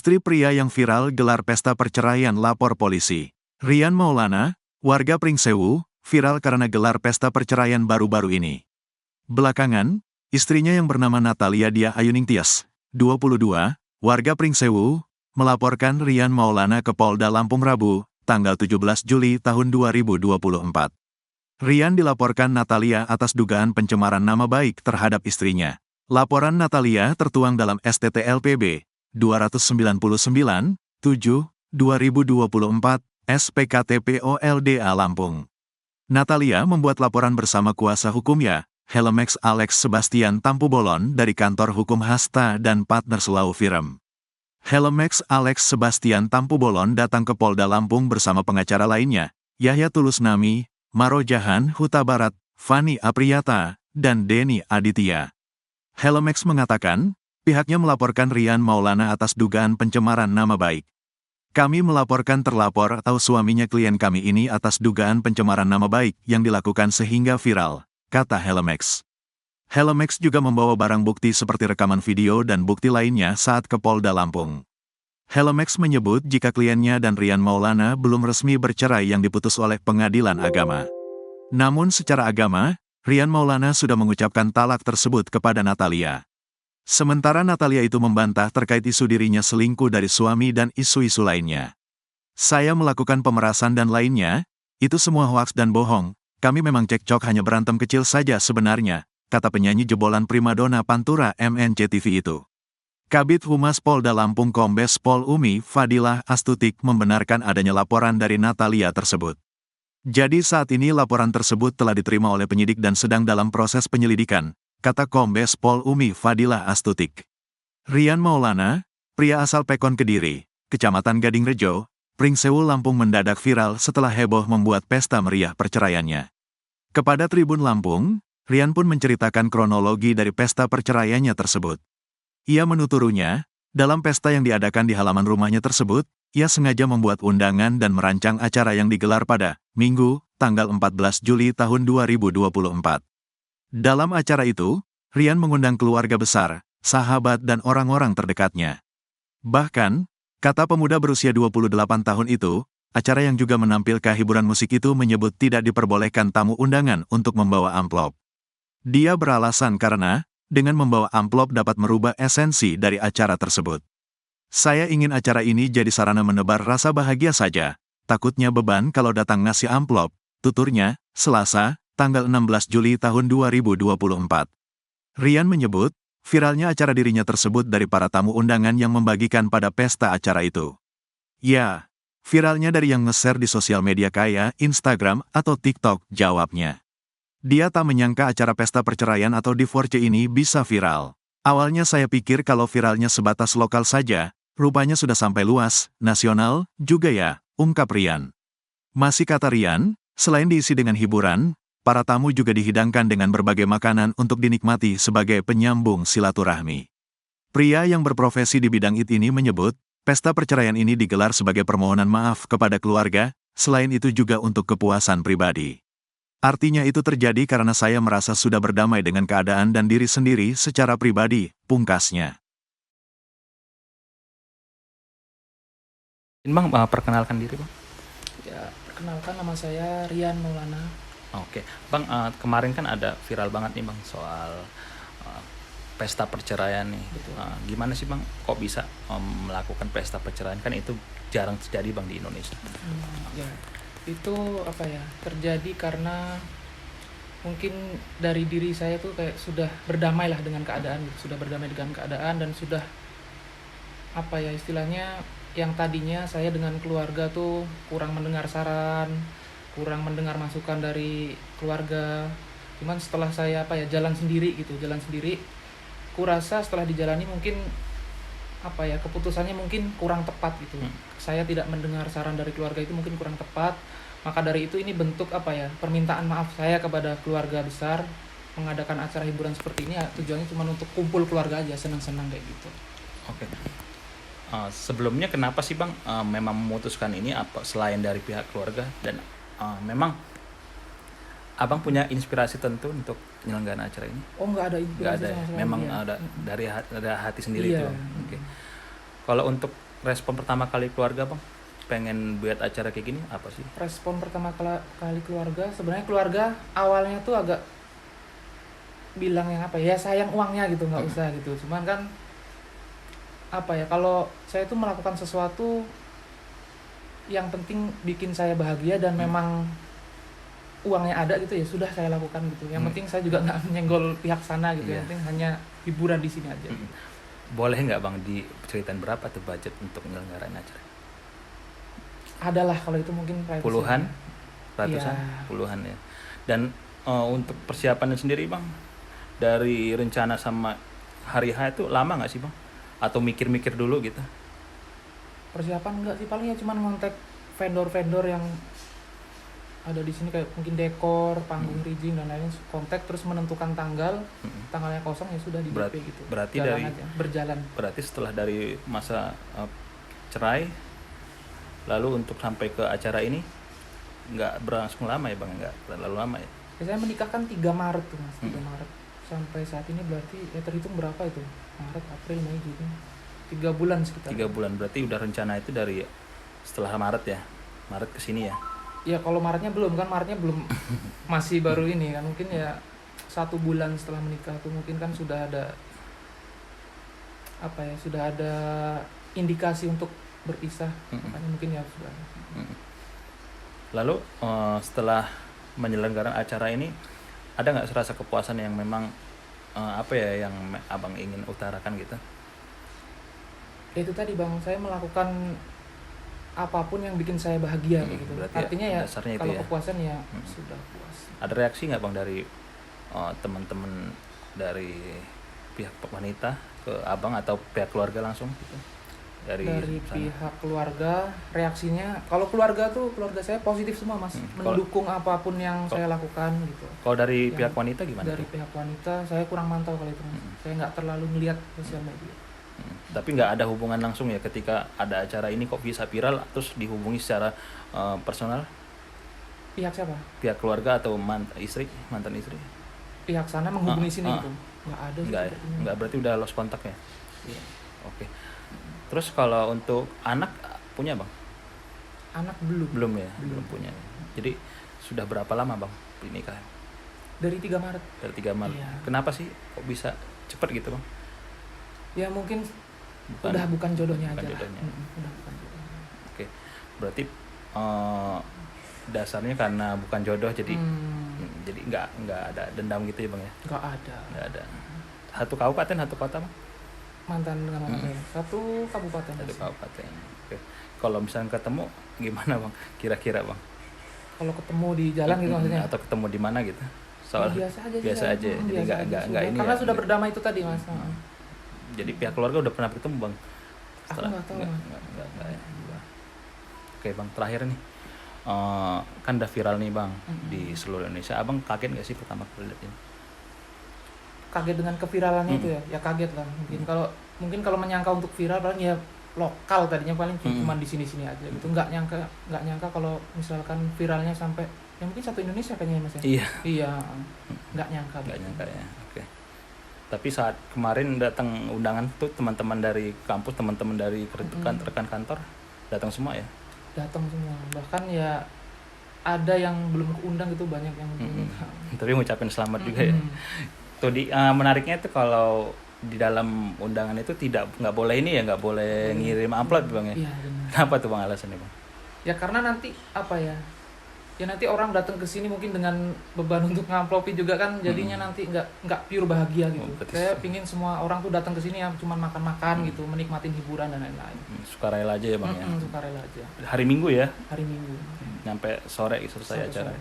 Istri pria yang viral gelar pesta perceraian lapor polisi. Rian Maulana, warga Pringsewu, viral karena gelar pesta perceraian baru-baru ini. Belakangan, istrinya yang bernama Natalia Dia Ayuning Tias, 22, warga Pringsewu, melaporkan Rian Maulana ke Polda Lampung Rabu, tanggal 17 Juli tahun 2024. Rian dilaporkan Natalia atas dugaan pencemaran nama baik terhadap istrinya. Laporan Natalia tertuang dalam STT LPB 299, 7, 2024, SPKT POLDA Lampung. Natalia membuat laporan bersama kuasa hukumnya, Helmex Alex Sebastian Tampubolon dari kantor hukum Hasta dan Partners Law Firm. Helmex Alex Sebastian Tampubolon datang ke Polda Lampung bersama pengacara lainnya, Yahya Tulus Nami, Marojahan Huta Barat, Fani Apriyata, dan Denny Aditya. Helmex mengatakan, pihaknya melaporkan Rian Maulana atas dugaan pencemaran nama baik. Kami melaporkan terlapor atau suaminya klien kami ini atas dugaan pencemaran nama baik yang dilakukan sehingga viral, kata Helmex. Helmex juga membawa barang bukti seperti rekaman video dan bukti lainnya saat ke Polda Lampung. Helmex menyebut jika kliennya dan Rian Maulana belum resmi bercerai yang diputus oleh pengadilan agama. Namun secara agama, Rian Maulana sudah mengucapkan talak tersebut kepada Natalia. Sementara Natalia itu membantah terkait isu dirinya selingkuh dari suami dan isu-isu lainnya. Saya melakukan pemerasan dan lainnya, itu semua hoaks dan bohong, kami memang cekcok hanya berantem kecil saja sebenarnya, kata penyanyi jebolan primadona Pantura MNC TV itu. Kabid Humas Polda Lampung Kombes Pol Umi Fadilah Astutik membenarkan adanya laporan dari Natalia tersebut. Jadi saat ini laporan tersebut telah diterima oleh penyidik dan sedang dalam proses penyelidikan, kata Kombes Pol Umi Fadilah Astutik. Rian Maulana, pria asal Pekon Kediri, Kecamatan Gading Rejo, Pringsewu Lampung mendadak viral setelah heboh membuat pesta meriah perceraiannya. Kepada Tribun Lampung, Rian pun menceritakan kronologi dari pesta perceraiannya tersebut. Ia menuturnya, dalam pesta yang diadakan di halaman rumahnya tersebut, ia sengaja membuat undangan dan merancang acara yang digelar pada Minggu, tanggal 14 Juli tahun 2024. Dalam acara itu, Rian mengundang keluarga besar, sahabat dan orang-orang terdekatnya. Bahkan, kata pemuda berusia 28 tahun itu, acara yang juga menampilkan hiburan musik itu menyebut tidak diperbolehkan tamu undangan untuk membawa amplop. Dia beralasan karena, dengan membawa amplop dapat merubah esensi dari acara tersebut. Saya ingin acara ini jadi sarana menebar rasa bahagia saja, takutnya beban kalau datang ngasih amplop, tuturnya, Selasa, tanggal 16 Juli tahun 2024. Rian menyebut, viralnya acara dirinya tersebut dari para tamu undangan yang membagikan pada pesta acara itu. Ya, viralnya dari yang nge-share di sosial media kayak Instagram atau TikTok, jawabnya. Dia tak menyangka acara pesta perceraian atau divorce ini bisa viral. Awalnya saya pikir kalau viralnya sebatas lokal saja, rupanya sudah sampai luas, nasional, juga ya, ungkap Rian. Masih kata Rian, selain diisi dengan hiburan, para tamu juga dihidangkan dengan berbagai makanan untuk dinikmati sebagai penyambung silaturahmi. Pria yang berprofesi di bidang ini menyebut, pesta perceraian ini digelar sebagai permohonan maaf kepada keluarga, selain itu juga untuk kepuasan pribadi. Artinya itu terjadi karena saya merasa sudah berdamai dengan keadaan dan diri sendiri secara pribadi, pungkasnya. Bang, perkenalkan diri, Bang. Ya, perkenalkan nama saya Rian Maulana. Oke, Bang, kemarin kan ada viral banget nih, Bang, soal pesta perceraian nih. Betul. Gimana sih, Bang, kok bisa melakukan pesta perceraian? Kan itu jarang terjadi, Bang, di Indonesia. Ya, itu terjadi karena mungkin dari diri saya tuh kayak sudah berdamai lah dengan keadaan, sudah berdamai dengan keadaan dan sudah istilahnya yang tadinya saya dengan keluarga tuh kurang mendengar saran, kurang mendengar masukan dari keluarga. Cuman setelah saya jalan sendiri, kurasa setelah dijalani mungkin keputusannya mungkin kurang tepat gitu. Saya tidak mendengar saran dari keluarga itu mungkin kurang tepat. Maka dari itu ini bentuk permintaan maaf saya kepada keluarga besar, mengadakan acara hiburan seperti ini tujuannya cuma untuk kumpul keluarga aja, senang-senang kayak gitu. Oke. Sebelumnya kenapa sih, Bang, memang memutuskan ini apa selain dari pihak keluarga dan memang Abang punya inspirasi tentu untuk penyelenggaraan acara ini? Oh, nggak ada inspirasi. Nggak ada, memang ada dari hati sendiri itu. Iya. Oke. Kalau untuk respon pertama kali keluarga bang pengen buat acara kayak gini apa sih? Respon pertama kali keluarga, sebenarnya keluarga awalnya tuh agak bilang yang apa ya, sayang uangnya gitu, nggak usah gitu. Cuman kan apa ya, kalau saya tuh melakukan sesuatu yang penting bikin saya bahagia dan memang uangnya ada gitu, ya sudah saya lakukan gitu. Yang penting saya juga nggak menyenggol pihak sana gitu. Iya. Yang penting hanya hiburan di sini aja. Boleh nggak bang diceritain berapa tuh budget untuk menyelenggarain acara? Adalah kalau itu mungkin privacy. Puluhan, ratusan, Iya. puluhan ya. Dan untuk persiapannya sendiri bang, dari rencana sama hari H itu lama nggak sih bang? Atau mikir-mikir dulu gitu? Persiapan enggak sih, paling ya cuman ngontek vendor-vendor yang ada di sini, kayak mungkin dekor, panggung, rigging dan lain-lain, kontak terus menentukan tanggalnya kosong, ya sudah di DP gitu. Berarti Jalan aja, berjalan. Berarti setelah dari masa cerai, lalu untuk sampai ke acara ini nggak berlangsung lama ya bang, nggak terlalu lama ya? Saya menikah kan 3 Maret tuh mas, 3 Maret sampai saat ini berarti ya terhitung berapa itu, Maret, April, Mei, Juni, 3 bulan sekitar. 3 bulan, berarti udah rencana itu dari setelah Maret ya, Maret kesini ya? Ya kalau Maretnya belum kan, Maretnya belum masih baru ini kan, mungkin ya 1 bulan setelah menikah tuh mungkin kan sudah ada apa ya, sudah ada indikasi untuk berpisah, makanya mungkin ya sudah. Lalu setelah menyelenggarakan acara ini, ada nggak rasa kepuasan yang memang apa ya yang abang ingin utarakan gitu? Ya itu tadi bang, saya melakukan apapun yang bikin saya bahagia kayak gitu. Berarti Artinya ya dasarnya itu kalau ya? kepuasan ya sudah puas. Ada reaksi nggak bang dari teman-teman dari pihak wanita ke abang atau pihak keluarga langsung gitu? Dari sana? Pihak keluarga, reaksinya kalau keluarga saya positif semua mas, mendukung apapun yang saya lakukan gitu. Kalau dari Yang pihak wanita gimana? Dari pihak wanita saya kurang mantau kalau itu mas. Saya nggak terlalu melihat sosial media. Tapi nggak ada hubungan langsung ya ketika ada acara ini kok bisa viral terus dihubungi secara personal? Pihak siapa? Pihak keluarga atau mantan istri? Pihak sana menghubungi sini gitu? Nggak ada sih. Nggak, berarti udah lost kontak ya? Iya. Oke. Terus kalau untuk anak punya bang? Anak belum. Belum ya? Belum punya. Jadi sudah berapa lama bang nikah? Dari 3 Maret. Dari 3 Maret. Iya. Kenapa sih kok bisa cepet gitu bang? Ya mungkin udah bukan jodohnya bukan aja. jodohnya. Udah bukan jodohnya. Oke. Berarti dasarnya karena bukan jodoh jadi nggak ada dendam gitu ya bang ya? Nggak ada. Nggak ada. Satu kabupaten, satu kota bang? Mantan dengan mantan saya. Satu kabupaten. Satu Mas. kabupaten. Oke. Kalau misalnya ketemu gimana bang? Kira-kira bang? Kalau ketemu di jalan gitu maksudnya? Atau ketemu di mana gitu? Ya, biasa aja. Biasa aja. Jadi nggak ini. Karena ya, sudah berdamai itu tadi mas. Jadi pihak keluarga udah pernah ketemu bang? Aku nggak tahu. Nggak ya. Oke bang, terakhir nih. Kan udah viral nih bang di seluruh Indonesia. Abang kaget nggak sih pertama kali lihat ini? Kaget dengan keviralannya itu ya? Ya kaget lah. Mungkin kalau menyangka untuk viral paling ya lokal tadinya, paling cuma di sini-sini aja gitu. Nggak nyangka kalau misalkan viralnya sampai ya mungkin satu Indonesia kayaknya mas ya. Iya. Nggak nyangka Ya. Oke. Tapi saat kemarin datang undangan tuh teman-teman dari kampus, teman-teman dari rekan kantor datang semua ya? Datang semua. Bahkan ya ada yang belum keundang gitu, banyak yang belum. Tapi ngucapin selamat juga ya. Tuh menariknya tuh kalau di dalam undangan itu nggak boleh ini ya, nggak boleh ngirim amplop bang ya? Iya benar. Kenapa tuh bang alasannya bang? Ya karena nanti apa ya? Ya nanti orang datang ke sini mungkin dengan beban untuk ngamplopi juga kan, jadinya nanti nggak pure bahagia gitu. Saya pingin semua orang tuh datang ke sini ya cuma makan-makan gitu, menikmatin hiburan dan lain-lain. Sukarela aja ya bang ya? Sukarela aja. Hari Minggu ya? Hari Minggu. Nyampe sore selesai Sore. acara.